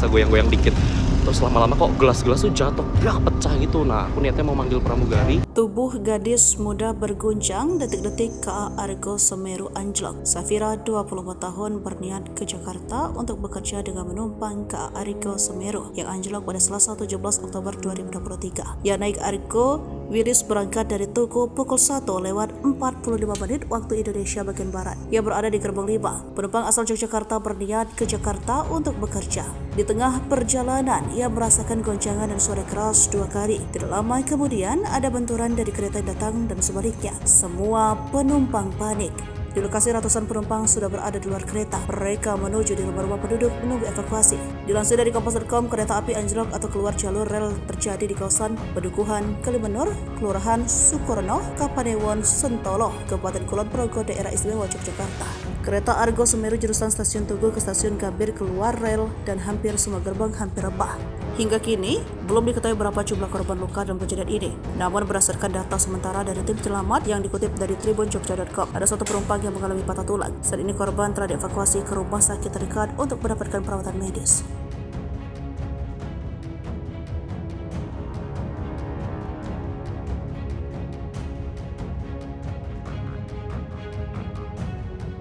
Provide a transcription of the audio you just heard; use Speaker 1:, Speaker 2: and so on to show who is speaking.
Speaker 1: biasa goyang-goyang dikit. Terus lama-lama kok gelas-gelas tuh jatuh, pecah gitu. Nah, aku niatnya mau manggil pramugari.
Speaker 2: Tubuh gadis muda berguncang, detik-detik KA Argo Semeru anjlok. Safira, 24 tahun, berniat ke Jakarta untuk bekerja dengan menumpang KA Argo Semeru yang anjlok pada Selasa 17 Oktober 2023. Ia naik Argo Wilis berangkat dari Tugu pukul 1:45 waktu Indonesia bagian Barat. Ia berada di gerbong 5. Penumpang asal Yogyakarta berniat ke Jakarta untuk bekerja. Di tengah perjalanan, ia merasakan goncangan dan suara keras 2 kali. Tidak lama kemudian, ada benturan dari kereta yang datang dan sebaliknya. Semua penumpang panik. Di lokasi ratusan penumpang sudah berada di luar kereta. Mereka menuju di rumah-rumah penduduk menunggu evakuasi. Dilansir dari Kompas.com, kereta api anjlok atau keluar jalur rel terjadi di kawasan Pedukuhan Kalimenur, Kelurahan Sukorno, Kapanewon, Sentolo, Kabupaten Kulon Progo, Daerah Istimewa Yogyakarta. Kereta Argo Semeru jurusan Stasiun Tugu ke Stasiun Gambir keluar rel dan hampir semua gerbong hampir rebah. Hingga kini, belum diketahui berapa jumlah korban luka dalam kejadian ini. Namun berdasarkan data sementara dari tim selamat yang dikutip dari tribunjogja.com, ada 1 penumpang yang mengalami patah tulang. Saat ini korban telah dievakuasi ke rumah sakit terdekat untuk mendapatkan perawatan medis.